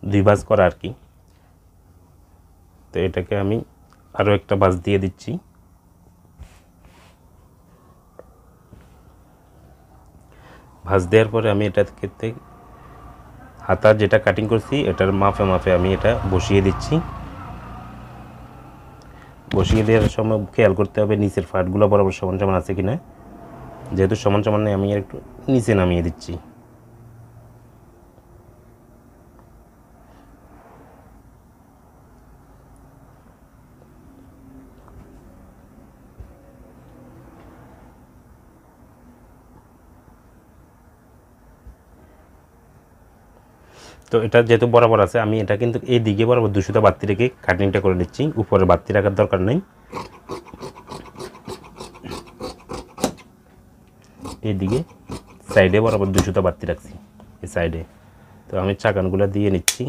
দুই ভাঁজ করা আর কি। তো এটাকে আমি আরও একটা ভাঁজ দিয়ে দিচ্ছি। ভাঁজ দেওয়ার পরে আমি এটা থেকে হাতা যেটা কাটিং করছি এটার মাপে মাপে আমি এটা বসিয়ে দিচ্ছি। বসিয়ে দেওয়ার সময় খেয়াল করতে হবে নিচের পার্টগুলো বরাবর সমান সমান আছে কিনা। যেহেতু সমান সমান নেই আমি একটু নিচে নামিয়ে দিচ্ছি। তো এটা যেহেতু বরাবর আছে আমি এটা কিন্তু এই দিকে বরাবর 200টা বাড়তি রেখে কাটিংটা করে নিচ্ছি। উপরে বাড়তি রাখার দরকার নেই, এইদিকে সাইডে বরাবর 200টা বাড়তি রাখছি এই সাইডে। তো আমি চাকানগুলো দিয়ে নিচ্ছি।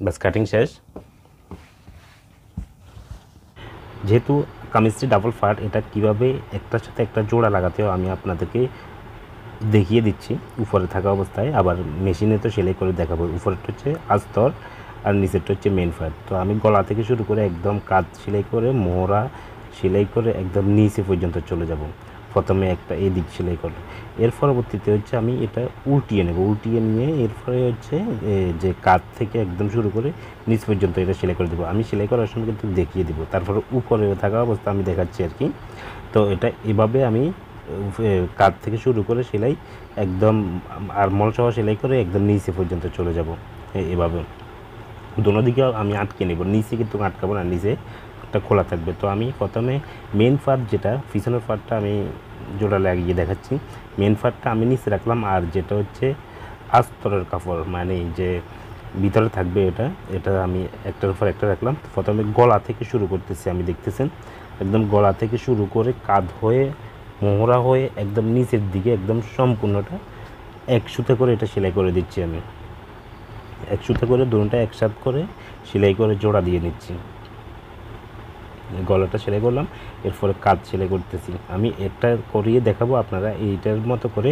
বাস কাটিং শেষ। যেহেতু কামিজটি ডাবল পার্ট, এটা কিভাবে একটার সাথে একটা জোড়া লাগাতে হয় আমি আপনাদেরকে দেখিয়ে দিচ্ছি উপরে থাকা অবস্থায়। আবার মেশিনে তো সেলাই করে দেখাবো। উপরেরটা হচ্ছে আস্তর আর নিচেরটা হচ্ছে মেন পার্ট। তো আমি গলা থেকে শুরু করে একদম কাঁধ সেলাই করে মোহরা সেলাই করে একদম নিচে পর্যন্ত চলে যাব। প্রথমে একটা এই দিক সেলাই করলে, এর পরবর্তীতে হচ্ছে আমি এটা উল্টিয়ে নেব। উল্টিয়ে নিয়ে এরপরে হচ্ছে যে কাঁধ থেকে একদম শুরু করে নিচ পর্যন্ত এটা সেলাই করে দেবো। আমি সেলাই করার সময় কিন্তু দেখিয়ে দেবো, তারপরে উপরে থাকা অবস্থা আমি দেখাচ্ছি আর কি। তো এটা এভাবে আমি কাঁধ থেকে শুরু করে সেলাই একদম আরমল সহ সেলাই করে একদম নিচে পর্যন্ত চলে যাব। এভাবে দোনো দিকে আমি আটকে নেব, নিচে কিন্তু আটকাবো না, নিচে একটা খোলা থাকবে। তো আমি প্রথমে মেন পার্ট যেটা পিছনের পার্টটা আমি জোড়া লাগিয়ে দেখাচ্ছি। মেন পার্টটা আমি নিচে রাখলাম, আর যেটা হচ্ছে আস্তরের কাপড় মানে যে ভিতরে থাকবে এটা আমি একটার উপর একটা রাখলাম। প্রথমে গলা থেকে শুরু করতেছি, আমি দেখতেছেন একদম গলা থেকে শুরু করে কাঁধ হয়ে মোহরা হয়ে একদম নিচের দিকে একদম সম্পূর্ণটা এক সুতে করে এটা সেলাই করে দিচ্ছি। আমি এক সুতে করে দুটোটা একসাথে করে সেলাই করে জোড়া দিয়ে নিচ্ছি। গলাটা সেলাই করলাম, এরপরে কাঁধ সেলাই করতেছি। আমি এটা করিয়ে দেখাবো, আপনারা এইটার মতো করে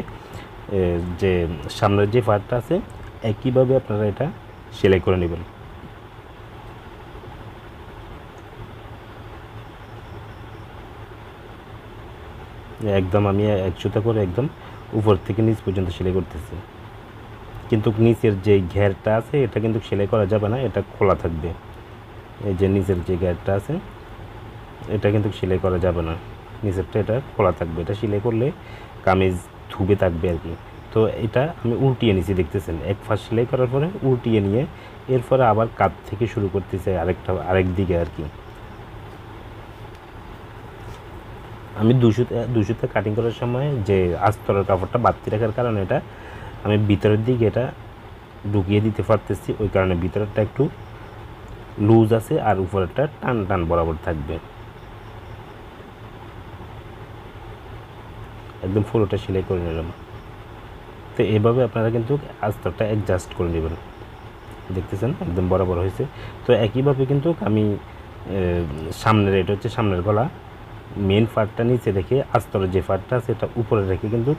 যে সামনের যে পার্টটা আছে একইভাবে আপনারা এটা সেলাই করে নেবেন। একদম আমি এক সুতা করে একদম উপর থেকে নিচ পর্যন্ত সেলাই করতেছি। কিন্তু নিচের যে ঘেরটা আছে এটা কিন্তু সেলাই করা যাবে না, এটা খোলা থাকবে। এই যে নিচের যে ঘেরটা আছে এটা কিন্তু সেলাই করা যাবে না, নিচেরটা এটা খোলা থাকবে। এটা সেলাই করলে কামিজ ধুবে থাকবে আর কি। তো এটা আমি উল্টিয়ে নিয়েছি, দেখতেছেন এক ফাঁস সেলাই করার পরে উল্টিয়ে নিয়ে এরপরে আবার কাঁধ থেকে শুরু করতেছে আরেক দিকে আর কি। আমি দুশোতে কাটিং করার সময় যে আস্তরের কাপড়টা বাড়তি রাখার কারণে এটা আমি ভিতরের দিকে এটা ঢুকিয়ে দিতে পারতেছি, ওই কারণে ভিতরেরটা একটু লুজ আছে আর উপরেরটা টান টান বরাবর থাকবে। একদম পুরোটা সেলাই করে নিলাম। তো এইভাবে আপনারা কিন্তু আস্তরটা অ্যাডজাস্ট করে নেবেন, দেখতেছেন একদম বরাবর হয়েছে। তো একইভাবে কিন্তু আমি সামনের, এটা হচ্ছে সামনের গলা, মেন পার্টটা নিচে রেখে আস্তরের যে পার্টটা আছে এটা উপরে রেখে কিন্তু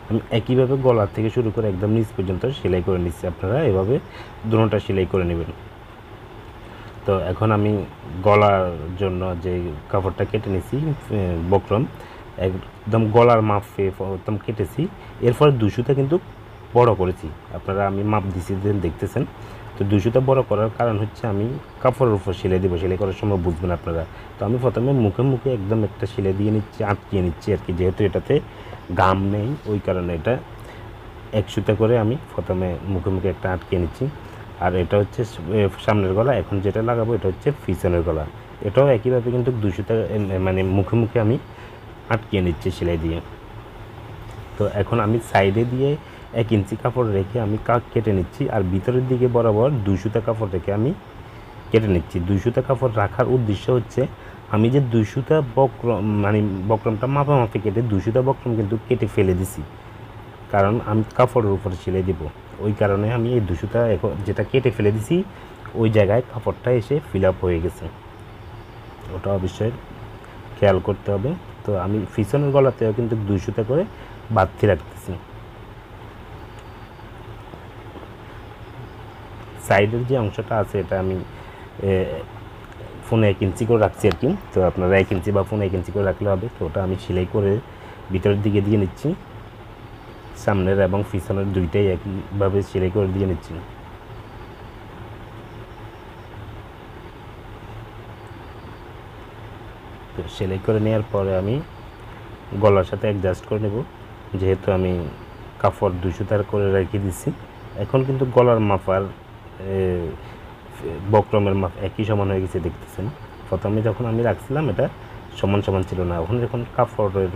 আমি একইভাবে গলা থেকে শুরু করে একদম নিচ পর্যন্ত সেলাই করে নিচ্ছি। আপনারা এভাবে দুটোটা সেলাই করে নেবেন। তো এখন আমি গলার জন্য যে কাপড়টা কেটে নিছি বক্রম, একদম গলার মাপে একদম কেটেছি। এরপর 200টা কিন্তু বড় করেছি, আপনারা আমি মাপ দিছি দেখতেছেন। তো 200টা বড় করার কারণ হচ্ছে আমি কাপড়ের উপর সেলাই দেবো, সেলাই করার সময় বুঝবেন আপনারা। তো আমি প্রথমে মুখে মুখে একদম একটা সেলাই দিয়ে নিচ্ছি, আটকিয়ে নিচ্ছি আর কি। যেহেতু এটাতে গাম নেই ওই কারণে এটা 100টা করে আমি প্রথমে মুখে মুখে একটা আটকিয়ে নিচ্ছি। আর এটা হচ্ছে সামনের গলা, এখন যেটা লাগাবো এটা হচ্ছে পিছনের গলা। এটাও একইভাবে কিন্তু 200টা মানে মুখে মুখে আমি আটকিয়ে নিচ্ছি সেলাই দিয়ে। তো এখন আমি সাইডে দিয়ে 1 ইঞ্চি কাপড় রেখে আমি কেটে নিচ্ছি, আর ভিতরের দিকে বরাবর 200টা কাপড় রেখে আমি কেটে নিচ্ছি। 2 সুতা কাপড় রাখার উদ্দেশ্য হচ্ছে আমি যে 2 সুতা বক্রম মানে বক্রমটা মাপামাপি কেটে 2 সুতা বক্রম কিন্তু কেটে ফেলে দিছি, কারণ আমি কাপড়ের উপরে সেলাই দেব। ওই কারণে আমি এই 2 সুতা এখন যেটা কেটে ফেলে দিছি ওই জায়গায় কাপড়টা এসে ফিল আপ হয়ে গেছে, ওটা অবশ্যই খেয়াল করতে হবে। তো আমি পিছনের গলাতেও কিন্তু 2 সুতা করে বাড়তি রাখতেছি। সাইডের যে অংশটা আছে এটা আমি ফোনে 1 ইঞ্চি করে রাখছি আর কি। তো আপনারা 1 ইঞ্চি বা ফোনে 1 ইঞ্চি করে রাখলে হবে। তো ওটা আমি সেলাই করে ভিতরের দিকে দিয়ে নিচ্ছি, সামনের এবং পিছনের দুইটাই একইভাবে সেলাই করে দিয়ে নিচ্ছি। তো সেলাই করে নেওয়ার পরে আমি গলার সাথে অ্যাডজাস্ট করে নেব, যেহেতু আমি কাপড় 2 সুতার করে রেখে দিচ্ছি। এখন কিন্তু গলার মাপ আর বক্রমের মাপ একই সমান হয়ে গেছে, দেখতেছেন। প্রথমে যখন আমি রাখছিলাম এটা সমান সমান ছিল না, এখন যখন কাপড়ের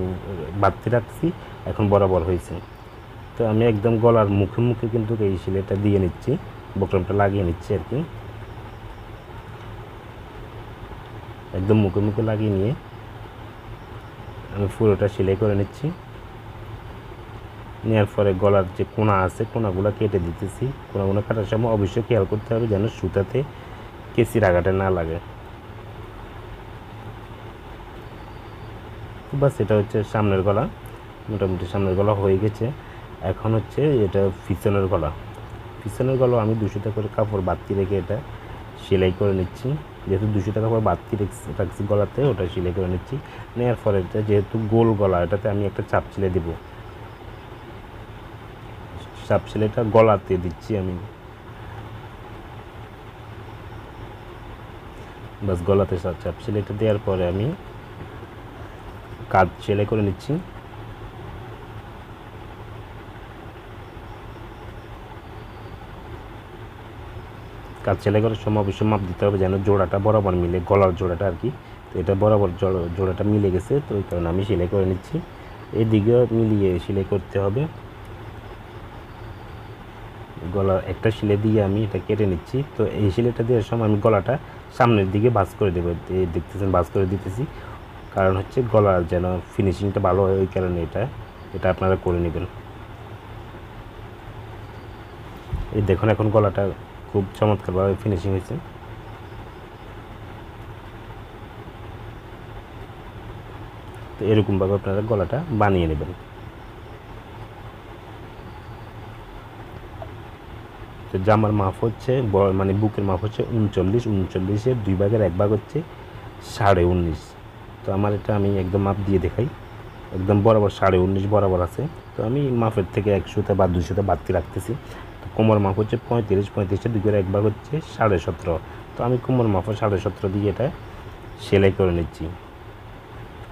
বাড়তি রাখছি এখন বরাবর হয়েছে। তো আমি একদম গলার মুখে মুখে কিন্তু এই সেলাইটা দিয়ে নিচ্ছি, বক্রমটা লাগিয়ে নিচ্ছি আর কি। একদম মুখে মুখে লাগিয়ে নিয়ে আমি পুরোটা সেলাই করে নিচ্ছি। নেওয়ার পরে গলার যে কোনা আছে কোনাগুলো কেটে দিতেছি। কোনাগুলো কাটার সময় অবশ্যই খেয়াল করতে হবে যেন সুতাতে কেসির আঘাতে না লাগে। বাস, এটা হচ্ছে সামনের গলা, মোটামুটি সামনের গলা হয়ে গেছে। এখন হচ্ছে এটা পিছনের গলা। পিছনের গলা আমি 2 সুতা করে কাপড় বাড়তি রেখে এটা সেলাই করে নিচ্ছি। যেহেতু 2 সুতা কাপড় বাড়তি রাখছি গলাতে, ওটা সেলাই করে নিচ্ছি। নেওয়ার পরে এটা যেহেতু গোল গলা, এটাতে আমি একটা চাপ সেলাই দেবো। চাপ সেলাইটা গলাতে দিচ্ছি আমি, বাস গলাতে চাপ সেলাইটা দেওয়ার পরে আমি কাজ সেলাই করে নিচ্ছি। কাজ সেলাই করার সময় অবশ্যই মাপ দিতে হবে যেন জোড়াটা বরাবর মিলে, গলার জোড়াটা আর কি। তো এটা বরাবর জোড়াটা মিলে গেছে, তো ওই কারণে আমি সেলাই করে নিচ্ছি। এদিকেও মিলিয়ে সেলাই করতে হবে। গলার একটা সেলাই দিয়ে আমি এটা কেটে নিচ্ছি। তো এই সেলাইটা দেওয়ার সময় আমি গলাটা সামনের দিকে ভাঁজ করে দেবো, দেখতেছেন ভাঁজ করে দিতেছি, কারণ হচ্ছে গলার যেন ফিনিশিংটা ভালো হয়, ওই কারণে এটা আপনারা করে নেবেন। এই দেখুন এখন গলাটা খুব চমৎকারভাবে ফিনিশিং হয়েছে। তো এরকমভাবে আপনারা গলাটা বানিয়ে নেবেন। তো জামার মাপ হচ্ছে মানে বুকের মাপ হচ্ছে 39, 39-এর 2 ভাগের 1 ভাগ হচ্ছে 19.5। তো আমার এটা আমি একদম মাপ দিয়ে দেখাই, একদম বরাবর 19.5 বরাবর আছে। তো আমি মাপের থেকে 1 সুতা বা 2 সুতা বাড়তি রাখতেছি। তো কোমর মাপ হচ্ছে 35, 35-এর 2 ভাগের 1 ভাগ হচ্ছে 17.5। তো আমি কোমর মাপ 17.5 দিয়ে এটা সেলাই করে নিচ্ছি।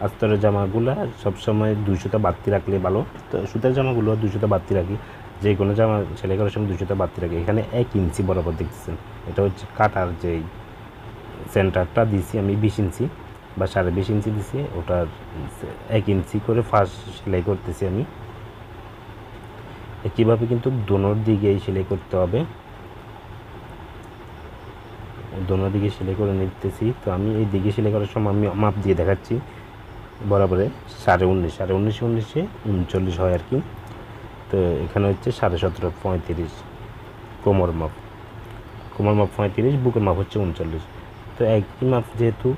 আস্তরের জামাগুলো সবসময় 2 সুতা বাড়তি রাখলে ভালো। তো সুতার জামাগুলো 2 সুতা বাড়তি রাখি, যে কোনো জামা সেলাই করার সময় 2 সুতা বাড়তি রাখি। এখানে 1 ইঞ্চি বরাবর দেখতেছেন, এটা হচ্ছে কাটার যেই সেন্টারটা দিছি আমি 20 ইঞ্চি বা 20.5 ইঞ্চি দিছি, ওটার 1 ইঞ্চি করে ফার্স্ট সেলাই করতেছি আমি। একইভাবে কিন্তু দোনোর দিকেই সেলাই করতে হবে, দোনোর দিকে সেলাই করে নিতেছি। তো আমি এই দিকে সেলাই করার সময় আমি মাপ দিয়ে দেখাচ্ছি, বরাবরে 19.5, 19.5-এ 39 হয় আর কি। তো এখানে হচ্ছে 17.5, 35 কোমর মাপ 35, বুকের মাপ হচ্ছে 39। তো একই মাপ যেহেতু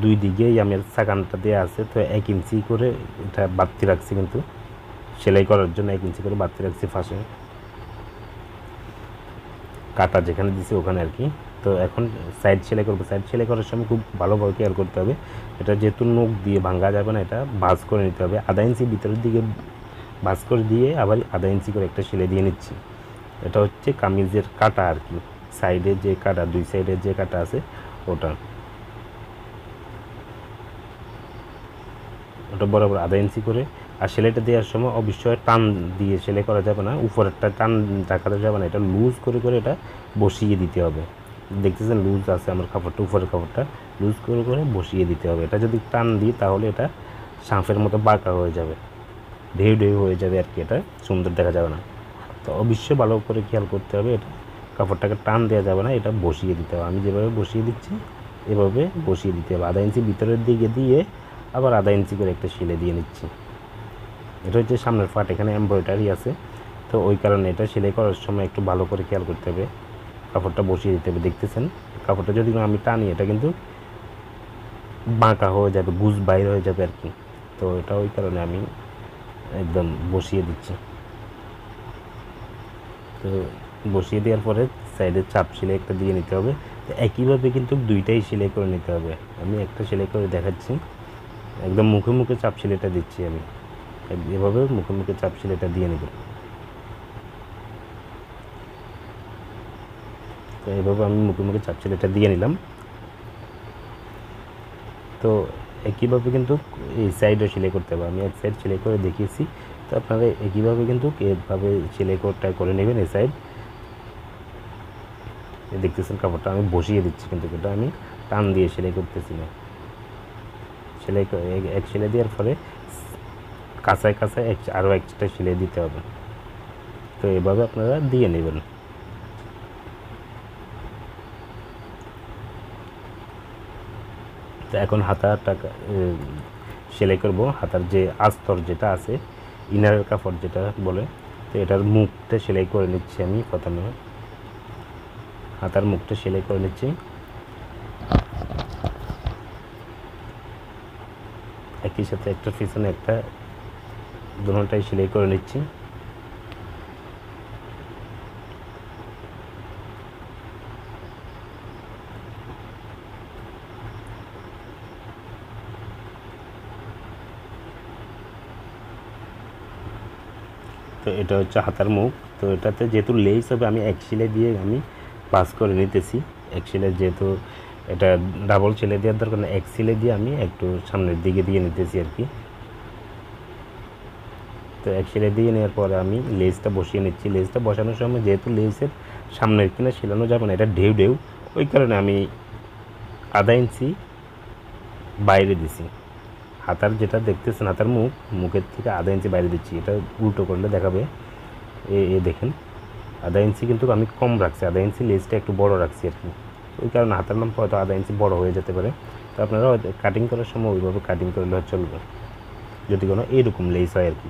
দুই দিকেই আমার সাকানটা দেওয়া আছে, তো 1 ইঞ্চি করে এটা বাড়তি রাখছি, কিন্তু সেলাই করার জন্য 1 ইঞ্চি করে বাড়তি রাখছি ফাঁসে, কাটা যেখানে দিছি ওখানে আর কি। তো এখন সাইড সেলাই করবো। সাইড সেলাই করার সময় খুব ভালোভাবে কেয়ার করতে হবে, এটা যেহেতু নখ দিয়ে ভাঙা যাবে না, এটা ভাঁজ করে নিতে হবে। আধা ইঞ্চি ভিতরের দিকে ভাঁজ করে দিয়ে আবার আধা ইঞ্চি করে একটা সেলাই দিয়ে নিচ্ছি। এটা হচ্ছে কামিজের কাটা আর কি, সাইডে যে কাটা, 2 সাইডে যে কাটা আছে ওটা বরাবর আধা ইঞ্চি করে। আর সেলাইটা দেওয়ার সময় অবশ্যই টান দিয়ে সেলাই করা যাবে না, উপরেরটা টান রাখা যাবে না, এটা লুজ করে করে এটা বসিয়ে দিতে হবে। দেখতেছেন লুজ আছে আমার কাপড়টা, উপরের কাপড়টা লুজ করে করে বসিয়ে দিতে হবে। এটা যদি টান দিই তাহলে এটা সাঁফের মতো বাঁকা হয়ে যাবে, ঢেউ ঢেউ হয়ে যাবে আর কি, এটা সুন্দর দেখা যাবে না। তো অবশ্যই ভালো করে খেয়াল করতে হবে এটা কাপড়টাকে টান দেওয়া যাবে না, এটা বসিয়ে দিতে হবে। আমি যেভাবে বসিয়ে দিচ্ছি এভাবে বসিয়ে দিতে হবে। আধা ইঞ্চি ভিতরের দিকে দিয়ে আবার আধা ইঞ্চি করে একটা সেলাই দিয়ে নিচ্ছি। এটা হচ্ছে সামনের পার্ট, এখানে এমব্রয়ডারি আছে, তো ওই কারণে এটা সেলাই করার সময় একটু ভালো করে খেয়াল করতে হবে, কাপড়টা বসিয়ে দিতে হবে। দেখতেছেন কাপড়টা যদি আমি টানি এটা কিন্তু বাঁকা হয়ে যাবে, গুজ বাইর হয়ে যাবে আর কি। তো এটা ওই কারণে আমি একদম বসিয়ে দিচ্ছি। তো বসিয়ে দেওয়ার পরে সাইডে চাপ সেলাই একটা দিয়ে নিতে হবে। তো একইভাবে কিন্তু দুইটাই সেলাই করে নিতে হবে। আমি একটা সেলাই করে দেখাচ্ছি, একদম মুখে মুখে চাপ সেলাইটা দিচ্ছি আমি, এভাবে মুখে মুখে চাপ সেলাইটা দিয়ে নেব। তো এভাবে আমি মুখে মুখে চাপ সেলাইটা দিয়ে নিলাম। তো একইভাবে কিন্তু এই সাইডও সেলাই করতে হবে। আমি এক সাইড সেলাই করে দেখিয়েছি, তো আপনারা একইভাবে কিন্তু এভাবে সেলাই করে নেবেন। এই সাইড দেখতেছেন কাপড়টা আমি বসিয়ে দিচ্ছি, কিন্তু এটা আমি টান দিয়ে সেলাই করতেছি না। সেলাই এক সেলাই দেওয়ার পরে কাঁচায় কাঁচায় আরও এক্সট্রা সেলাই দিতে হবে। তো এভাবে আপনারা দিয়ে নেবেন। তো এখন হাতাটা সেলাই করব। হাতার যে আস্তর যেটা আছে, ইনারের কাপড় যেটা বলে, তো এটার মুখটা সেলাই করে নিচ্ছি আমি। প্রথমে হাতার মুখটা সেলাই করে নিচ্ছি, একই সাথে একটা পিছনে একটা, দুটোটাই সেলাই করে নিচ্ছি। তো এটা হচ্ছে হাতার মুখ। তো এটাতে যেহেতু লেস হবে আমি এক সেলাই দিয়ে আমি পাস করে নিতেছি। এক সেলাই যেহেতু এটা ডাবল সেলাই দেওয়ার দরকার না, এক সেলাই দিয়ে আমি একটু সামনের দিকে দিয়ে নিতেছি আর কি। তো এক সেলাই দিয়ে নেওয়ার পরে আমি লেসটা বসিয়ে নিচ্ছি। লেসটা বসানোর সময় যেহেতু লেসের সামনের কিনা সেলানো যাবে না, এটা ঢেউ ঢেউ, ওই কারণে আমি আধা ইঞ্চি বাইরে দিছি। হাতার যেটা দেখতেছেন হাতার মুখের থেকে আধা ইঞ্চি বাইরে দিচ্ছি। এটা উল্টো করলে দেখাবে, এ দেখেন আধা ইঞ্চি কিন্তু আমি কম রাখছি, আধা ইঞ্চি লেসটা একটু বড় রাখছি আর কি। ওই কারণে হাতার নাম হয়তো আধা ইঞ্চি বড় হয়ে যেতে পারে। তো আপনারা কাটিং করার সময় ওইভাবে কাটিং করলে চলবে, যদি কোনো এইরকম লেস হয় আর কি।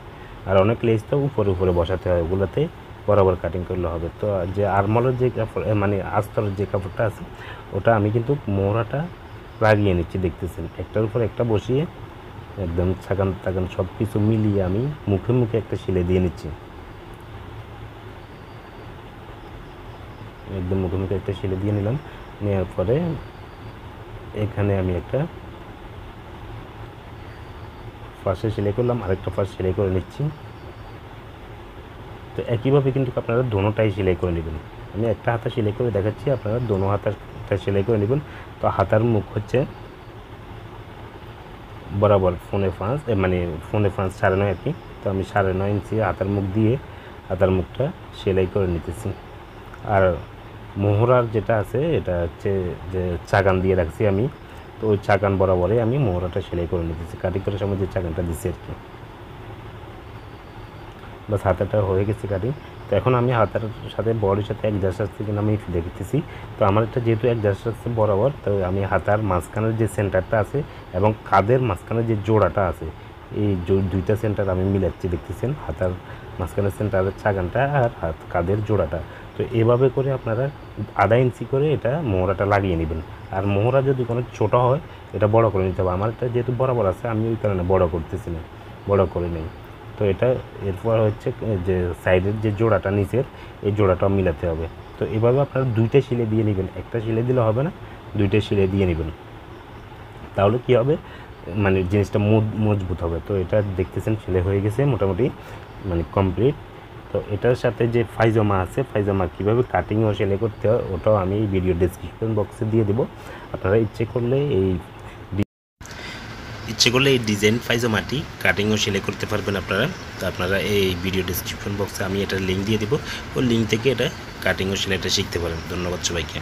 আর অনেক লেস তো উপরে উপরে বসাতে হয়, ওগুলোতে বরাবর কাটিং করলে হবে। তো যে আরমলের যে কাপড় মানে আস্তরের যে কাপড়টা আছে ওটা আমি কিন্তু মোহরাটা লাগিয়ে নিচ্ছি। দেখতেছেন একটার উপর একটা বসিয়ে একদম ছাগান টাগান সব কিছু মিলিয়ে আমি মুখে মুখে একটা সেলাই দিয়ে নিচ্ছি। একদম মুখে মুখে একটা সেলাই দিয়ে নিলাম। নেওয়ার পরে এখানে আমি একটা ফার্স্টে সেলাই করলাম, আরেকটা ফার্স্ট সেলাই করে নিচ্ছি। তো একইভাবে কিন্তু আপনারা দোনোটাই সেলাই করে নেবেন। আমি একটা হাতা সেলাই করে দেখাচ্ছি, আপনারা দোনো হাতাটা সেলাই করে নেবেন। তো হাতার মুখ হচ্ছে বরাবর ফোনে 5 মানে ফোনে 5 9.5 আর কি। তো আমি 9.5 ইঞ্চি হাতার মুখ দিয়ে হাতার মুখটা সেলাই করে নিতেছি। আর মোহরার যেটা আছে এটা হচ্ছে যে চাগান দিয়ে রাখছি আমি, তো ওই চাগান বরাবরে আমি মোহরাটা সেলাই করে নিতেছি, কাটিং করার সময় যে চাগানটা দিচ্ছি আর কি। বাস হাতাটা হয়ে গেছে কাটিং। তো এখন আমি হাতার সাথে বডির সাথে অ্যাডজাস্ট আসছে কিনা আমি দেখতেছি। তো আমার এটা যেহেতু অ্যাডজাস্ট আসছে বরাবর, তো আমি হাতার মাঝখানের যে সেন্টারটা আছে এবং কাঁধের মাঝখানে যে জোড়াটা আছে এই দুইটা সেন্টার আমি মিলাচ্ছি। দেখতেছেন হাতার মাঝখানের সেন্টারের চাগানটা আর কাঁধের জোড়াটা। তো এভাবে করে আপনারা আধা ইঞ্চি করে এটা মোহরাটা লাগিয়ে নেবেন। আর মোহরা যদি কোনো ছোটো হয় এটা বড় করে নিতে হবে। আমার এটা যেহেতু বরাবর আছে আমি ওই কারণে বড় করতেছি না, বড় করে নেই। তো এটা এরপর হচ্ছে যে সাইডের যে জোড়াটা নিচের এই জোড়াটাও মিলাতে হবে। তো এভাবে আপনারা দুইটা সেলাই দিয়ে নেবেন, একটা সেলাই দিলে হবে না, দুইটা সেলাই দিয়ে নেবেন, তাহলে কি হবে মানে জিনিসটা মজবুত হবে। তো এটা দেখতেছেন সেলাই হয়ে গেছে মোটামুটি মানে কমপ্লিট। তো এটার সাথে যে পায়জামা আছে, পায়জামা কীভাবে কাটিং ও সেলাই করতে হয় ওটাও আমি এই ভিডিও ডেসক্রিপশন বক্সে দিয়ে দেবো। আপনারা ইচ্ছে করলে এই ডিজাইন পায়জামাটি কাটিং ও সেলাই করতে পারবেন আপনারা। তো আপনারা এই ভিডিও ডেসক্রিপশন বক্সে আমি এটার লিঙ্ক দিয়ে দেবো, ওই লিঙ্ক থেকে এটা কাটিং ও সেলাইটা শিখতে পারেন। ধন্যবাদ সবাইকে।